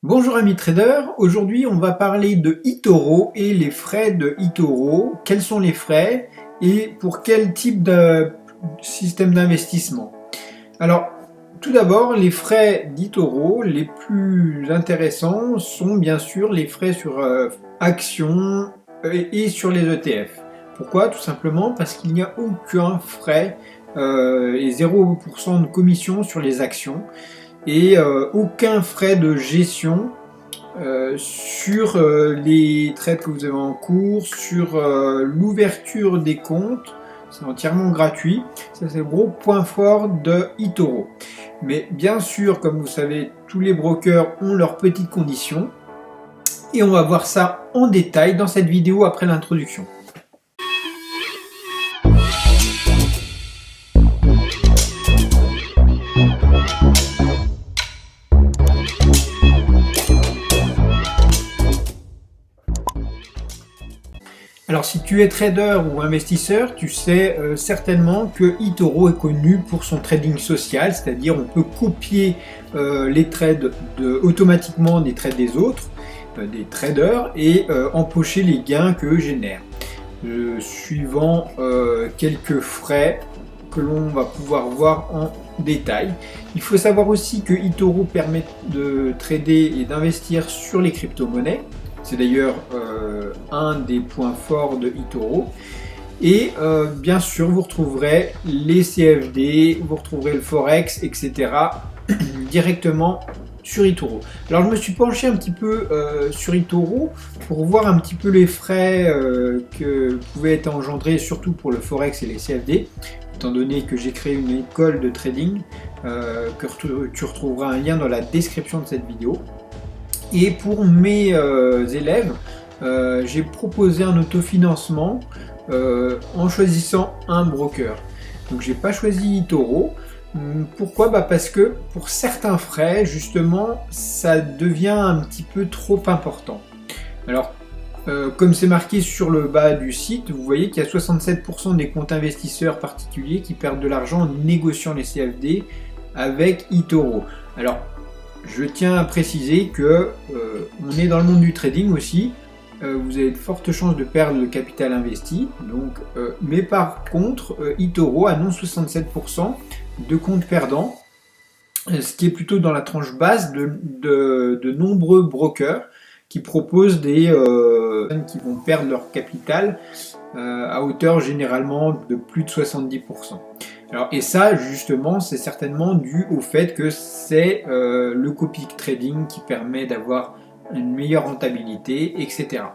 Bonjour amis traders, aujourd'hui on va parler de eToro et les frais de eToro. Quels sont les frais et pour quel type de système d'investissement? Alors tout d'abord, les frais d'eToro les plus intéressants sont bien sûr les frais sur actions et sur les ETF. Pourquoi? Tout simplement parce qu'il n'y a aucun frais et 0% de commission sur les actions et aucun frais de gestion sur les trades que vous avez en cours, sur l'ouverture des comptes. C'est entièrement gratuit. Ça, c'est le gros point fort de eToro. Mais bien sûr, comme vous savez, tous les brokers ont leurs petites conditions. Et on va voir ça en détail dans cette vidéo après l'introduction. Alors si tu es trader ou investisseur, tu sais certainement que eToro est connu pour son trading social, c'est-à-dire on peut copier les trades automatiquement des trades des autres, des traders, et empocher les gains que génèrent, suivant quelques frais que l'on va pouvoir voir en détail. Il faut savoir aussi que eToro permet de trader et d'investir sur les crypto-monnaies. C'est d'ailleurs un des points forts de eToro. Et bien sûr, vous retrouverez les CFD, vous retrouverez le Forex, etc. directement sur eToro. Alors je me suis penché un petit peu sur eToro pour voir un petit peu les frais que pouvaient être engendrés, surtout pour le Forex et les CFD, étant donné que j'ai créé une école de trading, que tu retrouveras un lien dans la description de cette vidéo. Et pour mes élèves, j'ai proposé un autofinancement en choisissant un broker. Donc j'ai pas choisi eToro. Pourquoi? Parce que pour certains frais, justement, ça devient un petit peu trop important. Alors, comme c'est marqué sur le bas du site, vous voyez qu'il y a 67% des comptes investisseurs particuliers qui perdent de l'argent en négociant les CFD avec eToro. Alors, je tiens à préciser que on est dans le monde du trading aussi. Vous avez de fortes chances de perdre le capital investi. Donc, mais par contre, eToro annonce 67% de comptes perdants, ce qui est plutôt dans la tranche basse de nombreux brokers qui proposent des qui vont perdre leur capital à hauteur généralement de plus de 70%. Alors, et ça, justement, c'est certainement dû au fait que c'est le copy trading qui permet d'avoir une meilleure rentabilité, etc.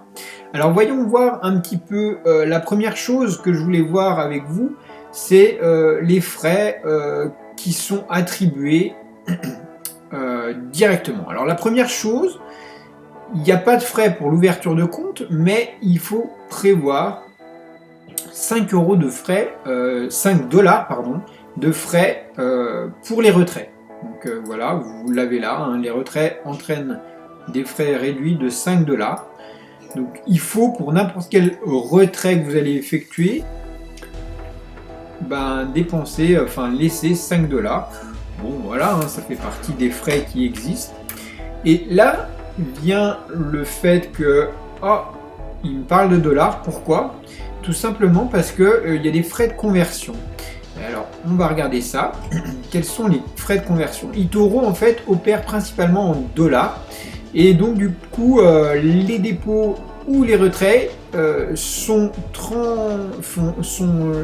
Alors, voyons voir un petit peu la première chose que je voulais voir avec vous, c'est les frais qui sont attribués directement. Alors, la première chose, il n'y a pas de frais pour l'ouverture de compte, mais il faut prévoir 5 € de frais, 5 dollars pardon, de frais pour les retraits. Donc voilà, vous l'avez là, hein, les retraits entraînent des frais réduits de 5 dollars. Donc il faut pour n'importe quel retrait que vous allez effectuer, dépenser, laisser 5 dollars. Bon voilà, hein, ça fait partie des frais qui existent. Et là vient le fait que, il me parle de dollars, pourquoi? Tout simplement parce qu'il y a des frais de conversion. Alors, on va regarder ça. Quels sont les frais de conversion? eToro, en fait, opère principalement en dollars. Et donc, du coup, les dépôts ou les retraits sont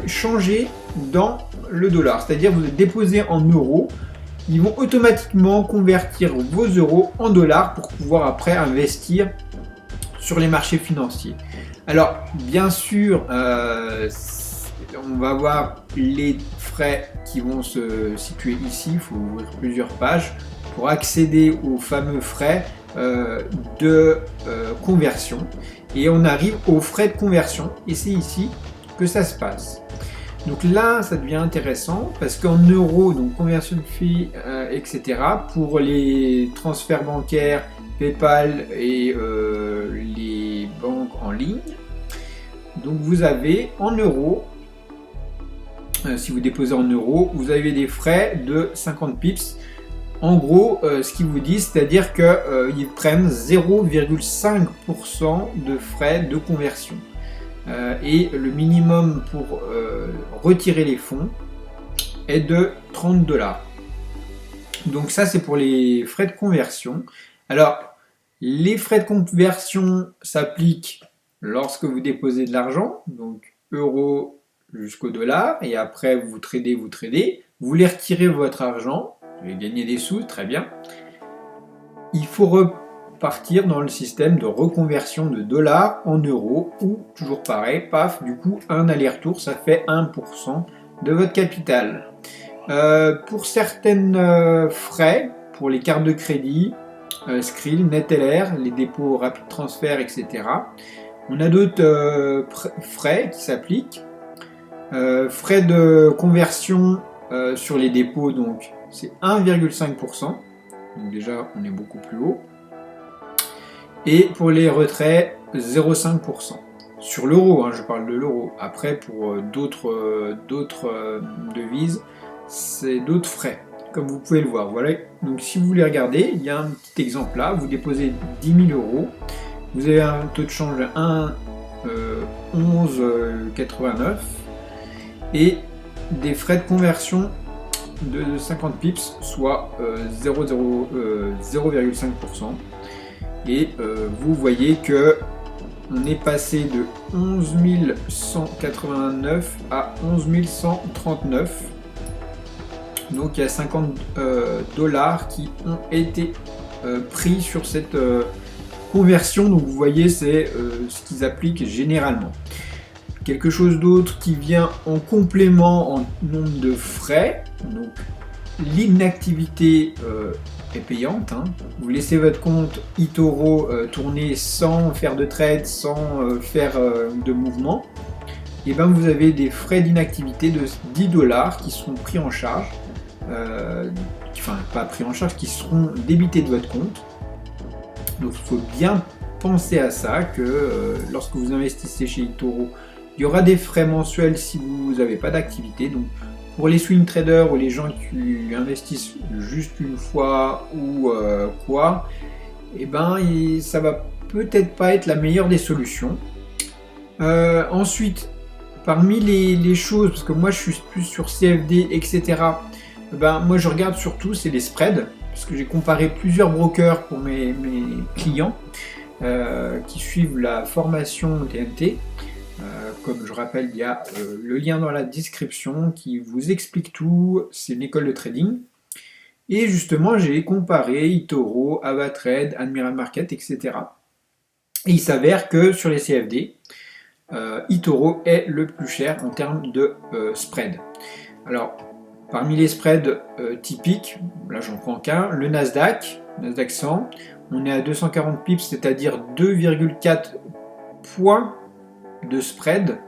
changés dans le dollar. C'est-à-dire, vous déposez en euros. Ils vont automatiquement convertir vos euros en dollars pour pouvoir après investir sur les marchés financiers. Alors, bien sûr, on va voir les frais qui vont se situer ici. Il faut ouvrir plusieurs pages pour accéder aux fameux frais de conversion. Et on arrive aux frais de conversion. Et c'est ici que ça se passe. Donc là, ça devient intéressant parce qu'en euros, donc conversion fee, etc., pour les transferts bancaires, PayPal et les banques en ligne, donc vous avez en euros, si vous déposez en euros, vous avez des frais de 50 pips En gros, ce qu'ils vous disent, c'est-à-dire qu'ils prennent 0,5% de frais de conversion. Et le minimum pour retirer les fonds est de 30 $. Donc ça, c'est pour les frais de conversion. Alors, les frais de conversion s'appliquent lorsque vous déposez de l'argent, donc euros jusqu'au dollar, et après vous tradez, vous voulez retirer votre argent, vous voulez gagner des sous, très bien. Il faut repartir dans le système de reconversion de dollars en euros, ou toujours pareil, paf, du coup un aller-retour, ça fait 1% de votre capital. Pour certaines frais, pour les cartes de crédit, Skrill, NetLR, les dépôts rapides transfert, etc. On a d'autres frais qui s'appliquent. Frais de conversion sur les dépôts, donc c'est 1,5%. Donc déjà, on est beaucoup plus haut. Et pour les retraits, 0,5%. Sur l'euro, je parle de l'euro. Après, pour d'autres devises, c'est d'autres frais, comme vous pouvez le voir. Voilà. Donc si vous voulez regarder, il y a un petit exemple là. Vous déposez 10 000 €. Vous avez un taux de change 1,1189 et des frais de conversion de 50 pips, soit 0,5%. Et vous voyez que on est passé de 11 189 à 11 139. Donc il y a 50 $ qui ont été pris sur cette conversion. Donc vous voyez, c'est ce qu'ils appliquent généralement. Quelque chose d'autre qui vient en complément en nombre de frais. Donc l'inactivité est payante. Vous laissez votre compte eToro tourner sans faire de trade, sans faire de mouvement. Et bien vous avez des frais d'inactivité de 10 $ qui seront pris en charge. Enfin pas pris en charge, qui seront débités de votre compte. Donc il faut bien penser à ça, que lorsque vous investissez chez eToro, il y aura des frais mensuels si vous n'avez pas d'activité. Donc pour les swing traders ou les gens qui investissent juste une fois ou quoi, et ben ça va peut-être pas être la meilleure des solutions. Ensuite, parmi les choses, parce que moi je suis plus sur CFD, etc. Ben, moi je regarde surtout c'est les spreads, parce que j'ai comparé plusieurs brokers pour mes clients qui suivent la formation TNT. Comme je rappelle, il y a le lien dans la description qui vous explique tout, c'est une école de trading. Et justement j'ai comparé eToro, Avatrade, Admiral Market, etc. Et il s'avère que sur les CFD, eToro est le plus cher en termes de spread. Alors, parmi les spreads typiques, là j'en prends qu'un, le Nasdaq 100, on est à 240 pips, c'est-à-dire 2,4 points de spread,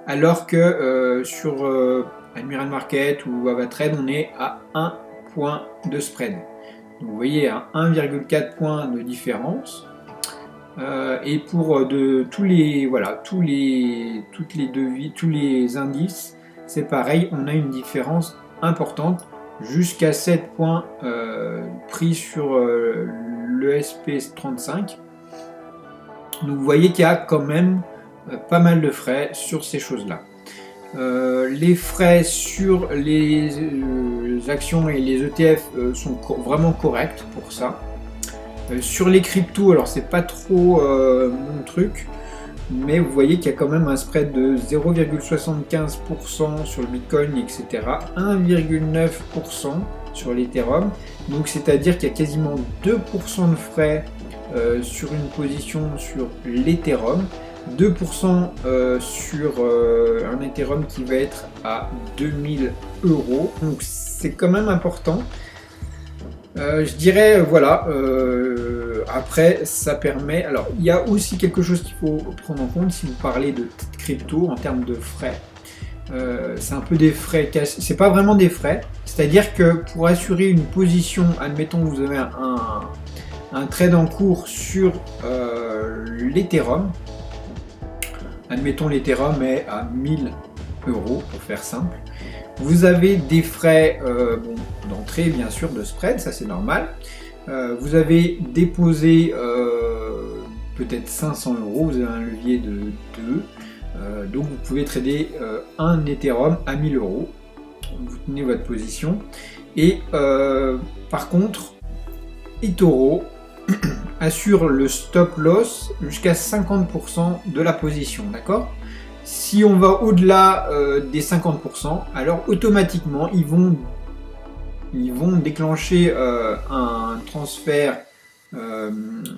alors que sur Admiral Market ou Avatrade, on est à 1 point de spread. Donc vous voyez, à 1,4 points de différence. Et pour tous les devis, tous les indices, c'est pareil, on a une différence importante, jusqu'à 7 points pris sur le SP35. Donc vous voyez qu'il y a quand même pas mal de frais sur ces choses-là. Les frais sur les actions et les ETF sont vraiment corrects pour ça. Sur les cryptos, alors c'est pas trop mon truc, mais vous voyez qu'il y a quand même un spread de 0,75% sur le Bitcoin, etc. 1,9% sur l'Ethereum. Donc c'est-à-dire qu'il y a quasiment 2% de frais sur une position sur l'Ethereum, 2% sur un Ethereum qui va être à 2000 €. Donc c'est quand même important. Je dirais, voilà, après ça permet, alors il y a aussi quelque chose qu'il faut prendre en compte si vous parlez de crypto en termes de frais. C'est un peu des frais, c'est pas vraiment des frais, c'est-à-dire que pour assurer une position, admettons que vous avez un trade en cours sur l'Ethereum, admettons l'Ethereum est à 1000 € pour faire simple. Vous avez des frais d'entrée, bien sûr, de spread, ça c'est normal. Vous avez déposé peut-être 500 euros, vous avez un levier de 2. Donc vous pouvez trader un Ethereum à 1000 euros. Vous tenez votre position. Et par contre, eToro assure le stop loss jusqu'à 50% de la position, d'accord? Si on va au-delà des 50%, alors automatiquement ils vont déclencher un transfert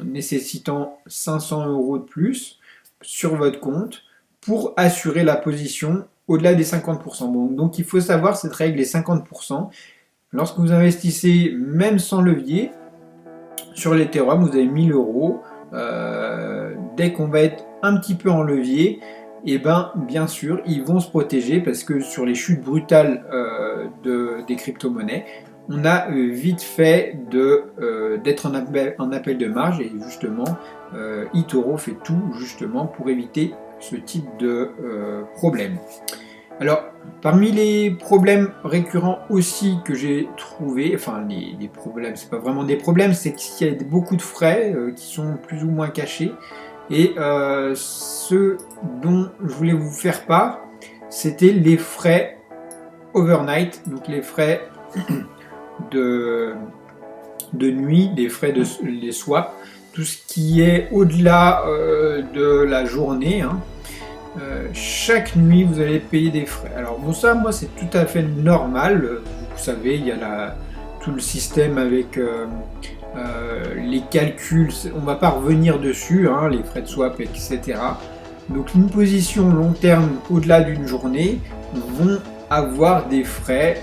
nécessitant 500 euros de plus sur votre compte pour assurer la position au-delà des 50%. Bon, donc il faut savoir cette règle est 50%. Lorsque vous investissez même sans levier, sur l'Ethereum, vous avez 1000 euros. Dès qu'on va être un petit peu en levier, et ben bien sûr, ils vont se protéger parce que sur les chutes brutales des crypto-monnaies, on a vite fait d'être en appel de marge et justement, eToro fait tout justement pour éviter ce type de problème. Alors, parmi les problèmes récurrents aussi que j'ai trouvé, enfin les problèmes, c'est pas vraiment des problèmes, c'est qu'il y a beaucoup de frais qui sont plus ou moins cachés. Et ce dont je voulais vous faire part, c'était les frais overnight, donc les frais de nuit, les frais les swaps, tout ce qui est au-delà de la journée. Chaque nuit vous allez payer des frais. Alors bon, ça moi c'est tout à fait normal. Vous savez, il y a tout le système avec les calculs, on va pas revenir dessus, les frais de swap, etc. Donc une position long terme au-delà d'une journée vont avoir des frais,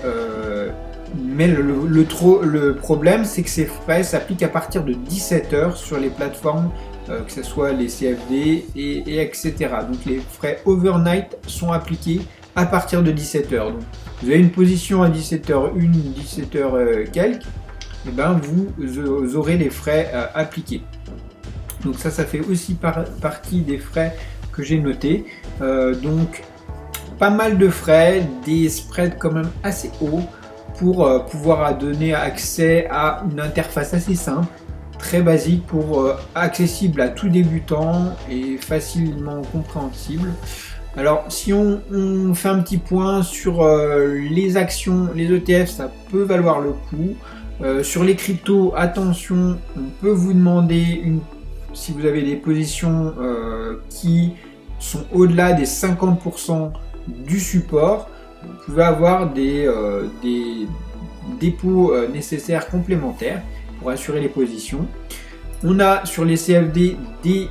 mais le problème c'est que ces frais s'appliquent à partir de 17h sur les plateformes, que ce soit les CFD et etc. Donc les frais overnight sont appliqués à partir de 17h. Donc vous avez une position à 17h1, 17h quelques, et ben vous aurez les frais appliqués. Donc ça fait aussi partie des frais que j'ai notés. Donc pas mal de frais, des spreads quand même assez hauts pour pouvoir donner accès à une interface assez simple, très basique, accessible à tout débutant et facilement compréhensible. Alors si on fait un petit point sur les actions, les ETF, ça peut valoir le coup. Sur les cryptos, attention, on peut vous demander si vous avez des positions qui sont au-delà des 50% du support, vous pouvez avoir des dépôts nécessaires complémentaires pour assurer les positions. On a sur les CFD des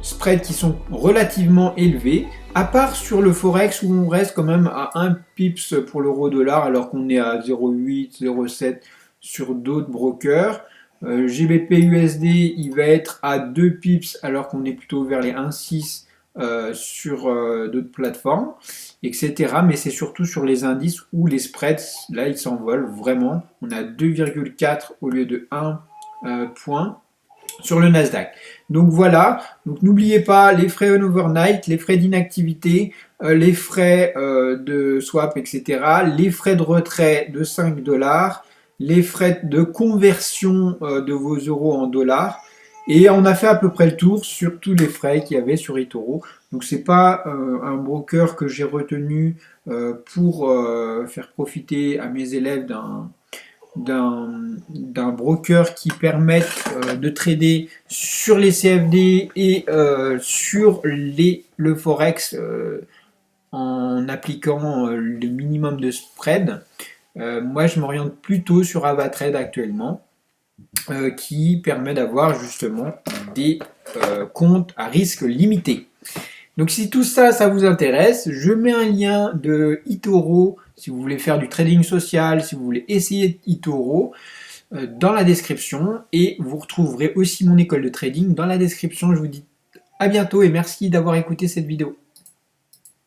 spreads qui sont relativement élevés, à part sur le Forex où on reste quand même à 1 pips pour l'euro-dollar alors qu'on est à 0,8, 0,7 sur d'autres brokers. GBP USD il va être à 2 pips alors qu'on est plutôt vers les 1,6 sur d'autres plateformes, etc. Mais c'est surtout sur les indices où les spreads, là ils s'envolent vraiment. On a 2,4 au lieu de 1 point sur le Nasdaq. Donc voilà, donc n'oubliez pas les frais en overnight, les frais d'inactivité, les frais de swap, etc. Les frais de retrait de 5 $, les frais de conversion de vos euros en dollars. Et on a fait à peu près le tour sur tous les frais qu'il y avait sur eToro. Donc c'est pas un broker que j'ai retenu pour faire profiter à mes élèves d'un broker qui permette de trader sur les CFD et sur le Forex en appliquant le minimum de spread. Moi je m'oriente plutôt sur Avatrade actuellement, qui permet d'avoir justement des comptes à risque limité. Donc si tout ça, ça vous intéresse, je mets un lien de eToro si vous voulez faire du trading social, si vous voulez essayer eToro dans la description, et vous retrouverez aussi mon école de trading dans la description. Je vous dis à bientôt et merci d'avoir écouté cette vidéo.